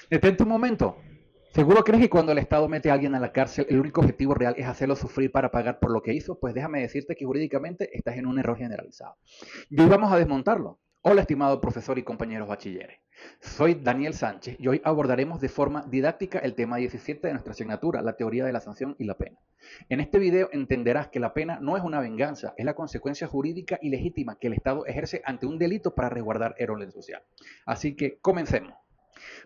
Detente un momento. ¿Seguro crees que cuando el Estado mete a alguien a la cárcel, el único objetivo real es hacerlo sufrir para pagar por lo que hizo? Pues déjame decirte que jurídicamente estás en un error generalizado. Y hoy vamos a desmontarlo. Hola, estimado profesor y compañeros bachilleres. Soy Daniel Sánchez y hoy abordaremos de forma didáctica el tema 17 de nuestra asignatura, la teoría de la sanción y la pena. En este video entenderás que la pena no es una venganza, es la consecuencia jurídica y legítima que el Estado ejerce ante un delito para resguardar el orden social. Así que comencemos.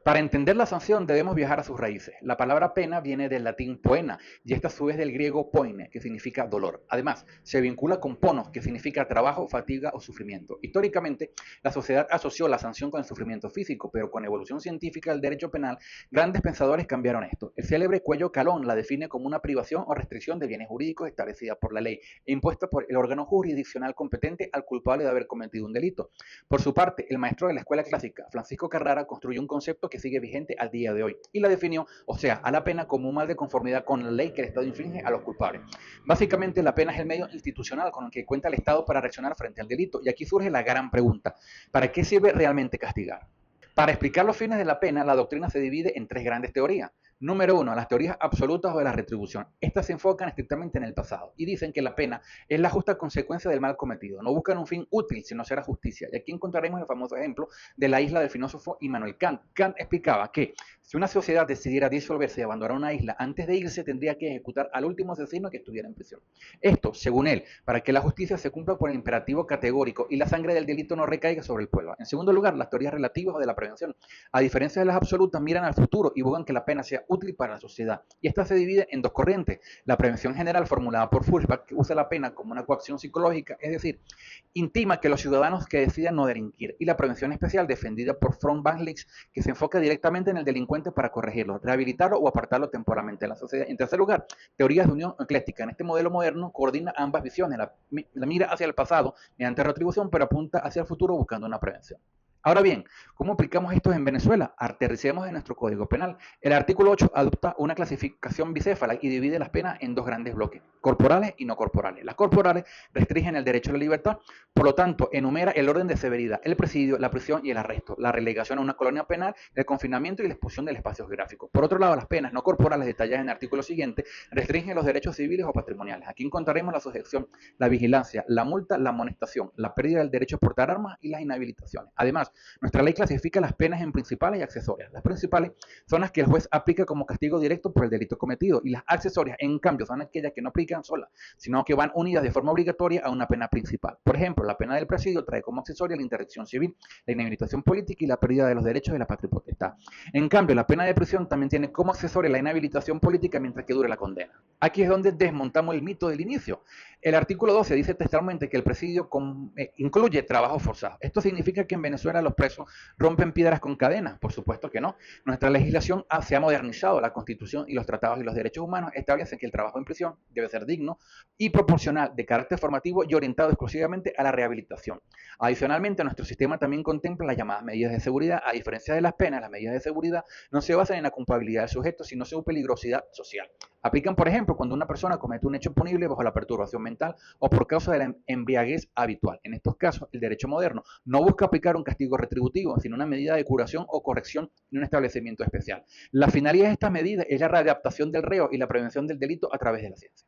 Para entender la sanción debemos viajar a sus raíces. La palabra pena viene del latín poena y esta a su vez del griego poine, que significa dolor. Además, se vincula con ponos, que significa trabajo, fatiga o sufrimiento. Históricamente, la sociedad asoció la sanción con el sufrimiento físico, pero con evolución científica del derecho penal, grandes pensadores cambiaron esto. El célebre Cuello Calón la define como una privación o restricción de bienes jurídicos establecida por la ley e impuesta por el órgano jurisdiccional competente al culpable de haber cometido un delito. Por su parte, el maestro de la escuela clásica, Francisco Carrara, construyó un concepto que sigue vigente al día de hoy y la definió, o sea, a la pena como un mal de conformidad con la ley que el Estado inflige a los culpables. Básicamente, la pena es el medio institucional con el que cuenta el Estado para reaccionar frente al delito. Y aquí surge la gran pregunta: ¿para qué sirve realmente castigar? Para explicar los fines de la pena, la doctrina se divide en tres grandes teorías. Número uno, las teorías absolutas o de la retribución. Estas se enfocan estrictamente en el pasado y dicen que la pena es la justa consecuencia del mal cometido. No buscan un fin útil, sino hacer justicia. Y aquí encontraremos el famoso ejemplo de la isla del filósofo Immanuel Kant. Kant explicaba que si una sociedad decidiera disolverse y abandonar una isla antes de irse, tendría que ejecutar al último asesino que estuviera en prisión. Esto, según él, para que la justicia se cumpla por el imperativo categórico y la sangre del delito no recaiga sobre el pueblo. En segundo lugar, las teorías relativas o de la prevención. A diferencia de las absolutas, miran al futuro y buscan que la pena sea útil para la sociedad. Y esta se divide en dos corrientes. La prevención general, formulada por Feuerbach, que usa la pena como una coacción psicológica, es decir, intima que los ciudadanos que decidan no delinquir. Y la prevención especial, defendida por Von Banlich, que se enfoca directamente en el delincuente para corregirlo, rehabilitarlo o apartarlo temporalmente de la sociedad. En tercer lugar, teorías de unión ecléctica. En este modelo moderno coordina ambas visiones. La mira hacia el pasado mediante retribución, pero apunta hacia el futuro buscando una prevención. Ahora bien, ¿cómo aplicamos esto en Venezuela? Aterricemos en nuestro Código Penal. El artículo 8 adopta una clasificación bicéfala y divide las penas en dos grandes bloques, corporales y no corporales. Las corporales restringen el derecho a la libertad, por lo tanto, enumera el orden de severidad, el presidio, la prisión y el arresto, la relegación a una colonia penal, el confinamiento y la expulsión del espacio geográfico. Por otro lado, las penas no corporales detalladas en el artículo siguiente restringen los derechos civiles o patrimoniales. Aquí encontraremos la sujeción, la vigilancia, la multa, la amonestación, la pérdida del derecho a portar armas y las inhabilitaciones. Además, nuestra ley clasifica las penas en principales y accesorias. Las principales son las que el juez aplica como castigo directo por el delito cometido y las accesorias, en cambio, son aquellas que no aplican solas, sino que van unidas de forma obligatoria a una pena principal. Por ejemplo, la pena del presidio trae como accesoria la interdicción civil, la inhabilitación política y la pérdida de los derechos de la patria y potestad. En cambio, la pena de prisión también tiene como accesoria la inhabilitación política mientras que dure la condena. Aquí es donde desmontamos el mito del inicio. El artículo 12 dice textualmente que el presidio incluye trabajo forzado. Esto significa que en Venezuela los presos rompen piedras con cadenas. Por supuesto que no. Nuestra legislación se ha modernizado. La Constitución y los tratados y los derechos humanos establecen que el trabajo en prisión debe ser digno y proporcional, de carácter formativo y orientado exclusivamente a la rehabilitación. Adicionalmente, nuestro sistema también contempla las llamadas medidas de seguridad. A diferencia de las penas, las medidas de seguridad no se basan en la culpabilidad del sujeto, sino en su peligrosidad social. Aplican, por ejemplo, cuando una persona comete un hecho punible bajo la perturbación mental o por causa de la embriaguez habitual. En estos casos, el derecho moderno no busca aplicar un castigo retributivo, sino una medida de curación o corrección en un establecimiento especial. La finalidad de esta medida es la readaptación del reo y la prevención del delito a través de la ciencia.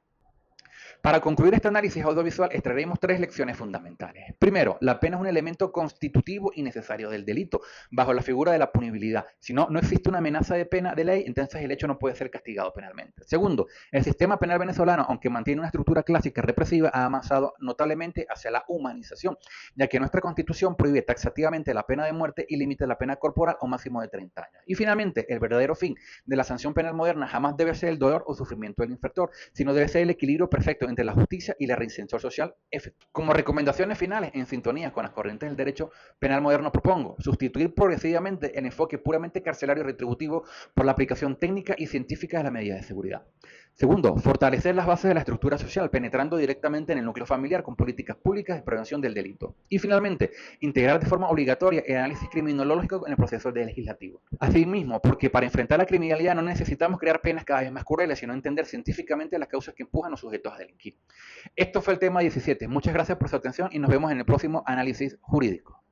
Para concluir este análisis audiovisual, extraeremos tres lecciones fundamentales. Primero, la pena es un elemento constitutivo y necesario del delito, bajo la figura de la punibilidad. Si no, no existe una amenaza de pena de ley, entonces el hecho no puede ser castigado penalmente. Segundo, el sistema penal venezolano, aunque mantiene una estructura clásica represiva, ha avanzado notablemente hacia la humanización, ya que nuestra Constitución prohíbe taxativamente la pena de muerte y limita la pena corporal a un máximo de 30 años. Y finalmente, el verdadero fin de la sanción penal moderna jamás debe ser el dolor o sufrimiento del infractor, sino debe ser el equilibrio perfecto entre la justicia y la reinserción social efectiva. Como recomendaciones finales, en sintonía con las corrientes del derecho penal moderno, propongo sustituir progresivamente el enfoque puramente carcelario y retributivo por la aplicación técnica y científica de las medidas de seguridad. Segundo, fortalecer las bases de la estructura social, penetrando directamente en el núcleo familiar con políticas públicas de prevención del delito. Y finalmente, integrar de forma obligatoria el análisis criminológico en el proceso legislativo. Asimismo, porque para enfrentar la criminalidad no necesitamos crear penas cada vez más crueles, sino entender científicamente las causas que empujan a los sujetos a delinquir. Esto fue el tema 17. Muchas gracias por su atención y nos vemos en el próximo análisis jurídico.